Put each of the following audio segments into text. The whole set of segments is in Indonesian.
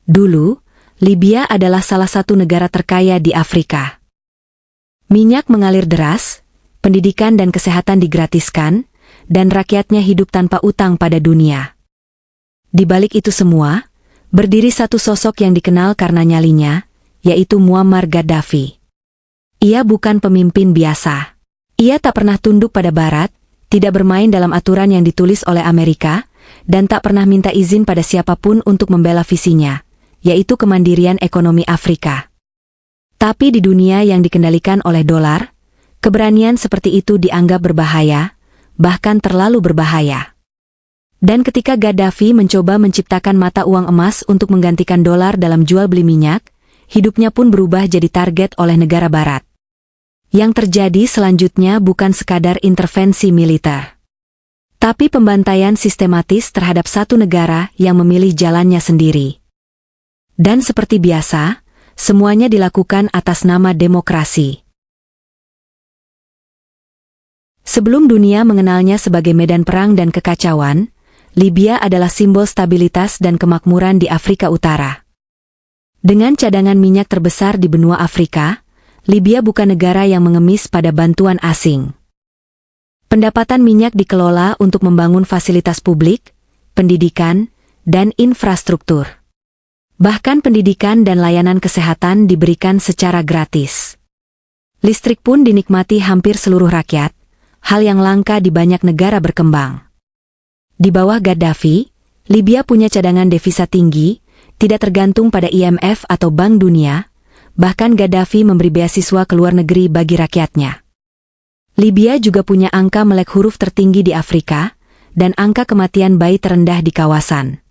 Dulu, Libya adalah salah satu negara terkaya di Afrika. Minyak mengalir deras, pendidikan dan kesehatan digratiskan, dan rakyatnya hidup tanpa utang pada dunia. Di balik itu semua, berdiri satu sosok yang dikenal karena nyalinya, yaitu Muammar Gaddafi. Ia bukan pemimpin biasa. Ia tak pernah tunduk pada Barat, tidak bermain dalam aturan yang ditulis oleh Amerika, dan tak pernah minta izin pada siapapun untuk membela visinya, yaitu kemandirian ekonomi Afrika. Tapi di dunia yang dikendalikan oleh dolar, keberanian seperti itu dianggap berbahaya, bahkan terlalu berbahaya. Dan ketika Gaddafi mencoba menciptakan mata uang emas untuk menggantikan dolar dalam jual beli minyak, hidupnya pun berubah jadi target oleh negara Barat. Yang terjadi selanjutnya bukan sekadar intervensi militer, tapi pembantaian sistematis terhadap satu negara yang memilih jalannya sendiri. Dan seperti biasa, semuanya dilakukan atas nama demokrasi. Sebelum dunia mengenalnya sebagai medan perang dan kekacauan, Libya adalah simbol stabilitas dan kemakmuran di Afrika Utara. Dengan cadangan minyak terbesar di benua Afrika, Libya bukan negara yang mengemis pada bantuan asing. Pendapatan minyak dikelola untuk membangun fasilitas publik, pendidikan, dan infrastruktur. Bahkan pendidikan dan layanan kesehatan diberikan secara gratis. Listrik pun dinikmati hampir seluruh rakyat, hal yang langka di banyak negara berkembang. Di bawah Gaddafi, Libya punya cadangan devisa tinggi, tidak tergantung pada IMF atau Bank Dunia, bahkan Gaddafi memberi beasiswa ke luar negeri bagi rakyatnya. Libya juga punya angka melek huruf tertinggi di Afrika, dan angka kematian bayi terendah di kawasan.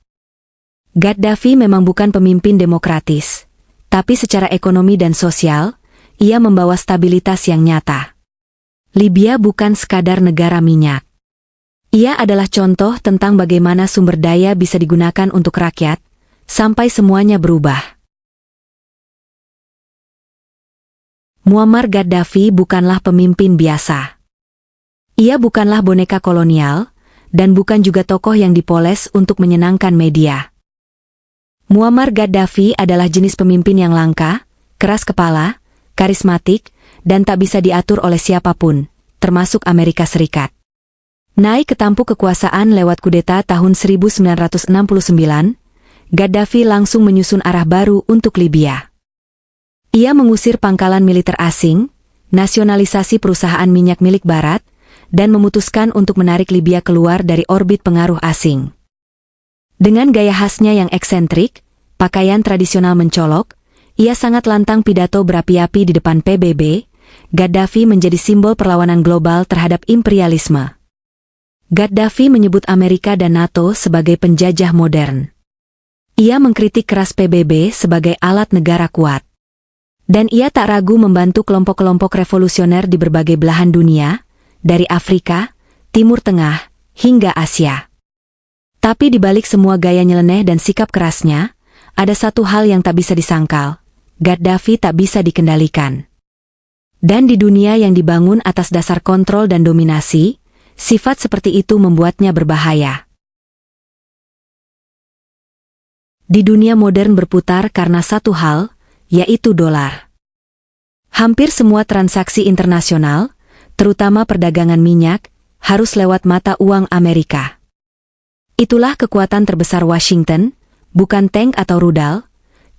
Gaddafi memang bukan pemimpin demokratis, tapi secara ekonomi dan sosial, ia membawa stabilitas yang nyata. Libya bukan sekadar negara minyak. Ia adalah contoh tentang bagaimana sumber daya bisa digunakan untuk rakyat, sampai semuanya berubah. Muammar Gaddafi bukanlah pemimpin biasa. Ia bukanlah boneka kolonial, dan bukan juga tokoh yang dipoles untuk menyenangkan media. Muammar Gaddafi adalah jenis pemimpin yang langka, keras kepala, karismatik, dan tak bisa diatur oleh siapapun, termasuk Amerika Serikat. Naik ke tampuk kekuasaan lewat kudeta tahun 1969, Gaddafi langsung menyusun arah baru untuk Libya. Ia mengusir pangkalan militer asing, nasionalisasi perusahaan minyak milik Barat, dan memutuskan untuk menarik Libya keluar dari orbit pengaruh asing. Dengan gaya khasnya yang eksentrik, pakaian tradisional mencolok, ia sangat lantang pidato berapi-api di depan PBB. Gaddafi menjadi simbol perlawanan global terhadap imperialisme. Gaddafi menyebut Amerika dan NATO sebagai penjajah modern. Ia mengkritik keras PBB sebagai alat negara kuat. Dan ia tak ragu membantu kelompok-kelompok revolusioner di berbagai belahan dunia, dari Afrika, Timur Tengah, hingga Asia. Tapi di balik semua gaya nyeleneh dan sikap kerasnya, ada satu hal yang tak bisa disangkal. Gaddafi tak bisa dikendalikan. Dan di dunia yang dibangun atas dasar kontrol dan dominasi, sifat seperti itu membuatnya berbahaya. Di dunia modern berputar karena satu hal, yaitu dolar. Hampir semua transaksi internasional, terutama perdagangan minyak, harus lewat mata uang Amerika. Itulah kekuatan terbesar Washington, bukan tank atau rudal,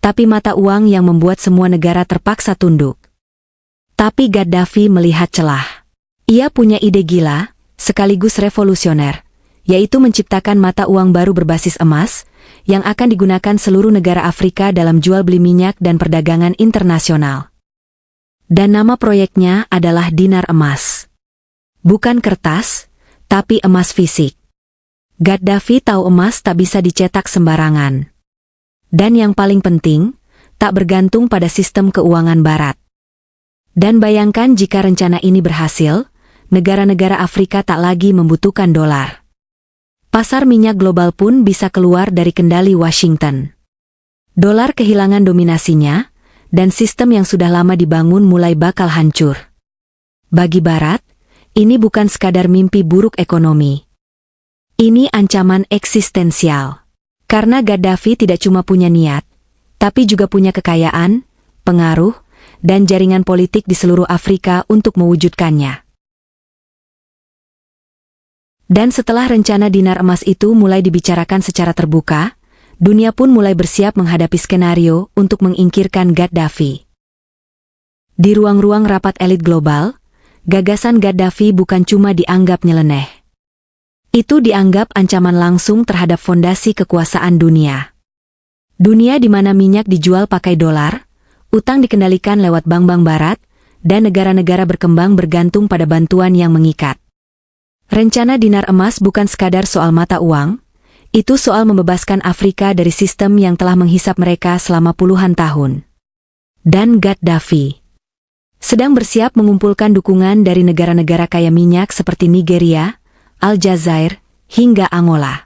tapi mata uang yang membuat semua negara terpaksa tunduk. Tapi Gaddafi melihat celah. Ia punya ide gila, sekaligus revolusioner, yaitu menciptakan mata uang baru berbasis emas, yang akan digunakan seluruh negara Afrika dalam jual beli minyak dan perdagangan internasional. Dan nama proyeknya adalah dinar emas. Bukan kertas, tapi emas fisik. Gaddafi tahu emas tak bisa dicetak sembarangan. Dan yang paling penting, tak bergantung pada sistem keuangan Barat. Dan bayangkan jika rencana ini berhasil, negara-negara Afrika tak lagi membutuhkan dolar. Pasar minyak global pun bisa keluar dari kendali Washington. Dolar kehilangan dominasinya, dan sistem yang sudah lama dibangun mulai bakal hancur. Bagi Barat, ini bukan sekadar mimpi buruk ekonomi. Ini ancaman eksistensial. Karena Gaddafi tidak cuma punya niat, tapi juga punya kekayaan, pengaruh, dan jaringan politik di seluruh Afrika untuk mewujudkannya. Dan setelah rencana dinar emas itu mulai dibicarakan secara terbuka, dunia pun mulai bersiap menghadapi skenario untuk menyingkirkan Gaddafi. Di ruang-ruang rapat elit global, gagasan Gaddafi bukan cuma dianggap nyeleneh. Itu dianggap ancaman langsung terhadap fondasi kekuasaan dunia. Dunia di mana minyak dijual pakai dolar, utang dikendalikan lewat bank-bank barat, dan negara-negara berkembang bergantung pada bantuan yang mengikat. Rencana dinar emas bukan sekadar soal mata uang, itu soal membebaskan Afrika dari sistem yang telah menghisap mereka selama puluhan tahun. Dan Gaddafi sedang bersiap mengumpulkan dukungan dari negara-negara kaya minyak seperti Nigeria, Aljazair, hingga Angola.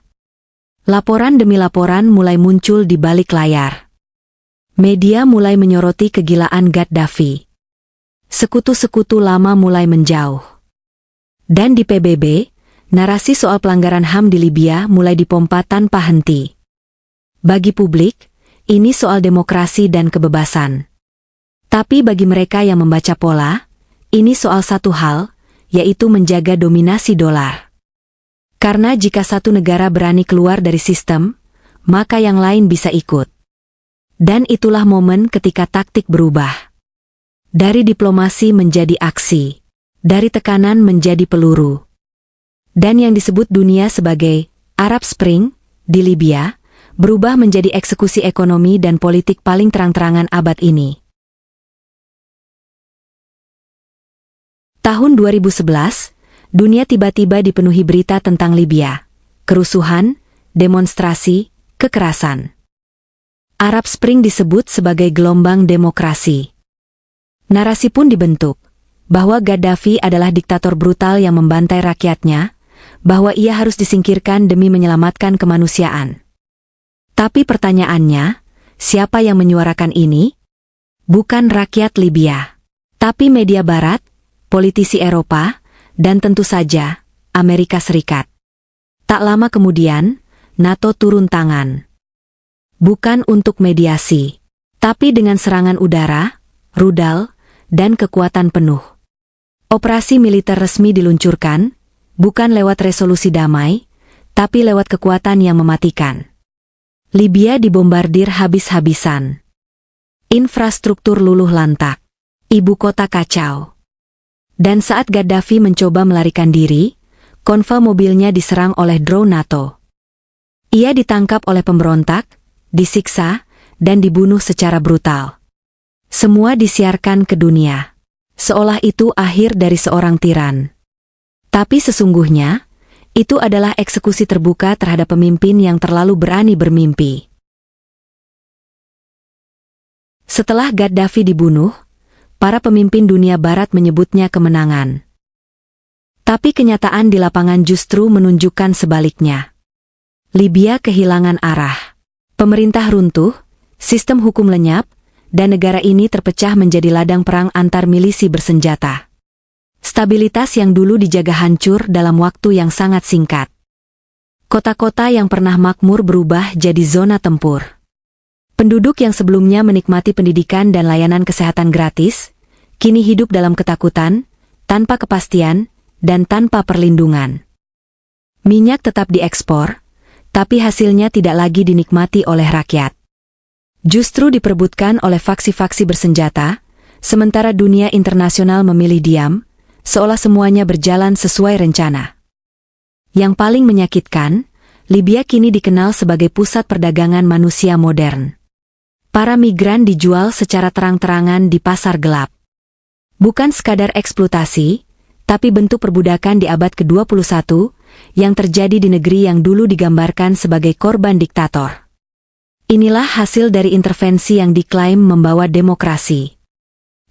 Laporan demi laporan mulai muncul di balik layar. Media mulai menyoroti kegilaan Gaddafi. Sekutu-sekutu lama mulai menjauh. Dan di PBB, narasi soal pelanggaran HAM di Libya mulai dipompa tanpa henti. Bagi publik, ini soal demokrasi dan kebebasan. Tapi bagi mereka yang membaca pola, ini soal satu hal, yaitu menjaga dominasi dolar. Karena jika satu negara berani keluar dari sistem, maka yang lain bisa ikut. Dan itulah momen ketika taktik berubah. Dari diplomasi menjadi aksi. Dari tekanan menjadi peluru. Dan yang disebut dunia sebagai Arab Spring, di Libya, berubah menjadi eksekusi ekonomi dan politik paling terang-terangan abad ini. Tahun 2011, dunia tiba-tiba dipenuhi berita tentang Libya. Kerusuhan, demonstrasi, kekerasan. Arab Spring disebut sebagai gelombang demokrasi. Narasi pun dibentuk, bahwa Gaddafi adalah diktator brutal yang membantai rakyatnya, bahwa ia harus disingkirkan demi menyelamatkan kemanusiaan. Tapi pertanyaannya, siapa yang menyuarakan ini? Bukan rakyat Libya, tapi media Barat, politisi Eropa, dan tentu saja, Amerika Serikat. Tak lama kemudian, NATO turun tangan. Bukan untuk mediasi, tapi dengan serangan udara, rudal, dan kekuatan penuh. Operasi militer resmi diluncurkan, bukan lewat resolusi damai, tapi lewat kekuatan yang mematikan. Libya dibombardir habis-habisan. Infrastruktur luluh lantak. Ibu kota kacau. Dan saat Gaddafi mencoba melarikan diri, konvoi mobilnya diserang oleh drone NATO. Ia ditangkap oleh pemberontak, disiksa, dan dibunuh secara brutal. Semua disiarkan ke dunia. Seolah itu akhir dari seorang tiran. Tapi sesungguhnya, itu adalah eksekusi terbuka terhadap pemimpin yang terlalu berani bermimpi. Setelah Gaddafi dibunuh, para pemimpin dunia barat menyebutnya kemenangan. Tapi kenyataan di lapangan justru menunjukkan sebaliknya. Libya kehilangan arah. Pemerintah runtuh, sistem hukum lenyap, dan negara ini terpecah menjadi ladang perang antar milisi bersenjata. Stabilitas yang dulu dijaga hancur dalam waktu yang sangat singkat. Kota-kota yang pernah makmur berubah jadi zona tempur. Penduduk yang sebelumnya menikmati pendidikan dan layanan kesehatan gratis, kini hidup dalam ketakutan, tanpa kepastian, dan tanpa perlindungan. Minyak tetap diekspor, tapi hasilnya tidak lagi dinikmati oleh rakyat. Justru diperebutkan oleh faksi-faksi bersenjata, sementara dunia internasional memilih diam, seolah semuanya berjalan sesuai rencana. Yang paling menyakitkan, Libya kini dikenal sebagai pusat perdagangan manusia modern. Para migran dijual secara terang-terangan di pasar gelap. Bukan sekadar eksploitasi, tapi bentuk perbudakan di abad ke-21, yang terjadi di negeri yang dulu digambarkan sebagai korban diktator. Inilah hasil dari intervensi yang diklaim membawa demokrasi.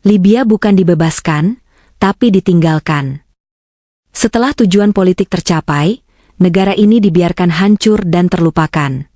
Libya bukan dibebaskan, tapi ditinggalkan. Setelah tujuan politik tercapai, negara ini dibiarkan hancur dan terlupakan.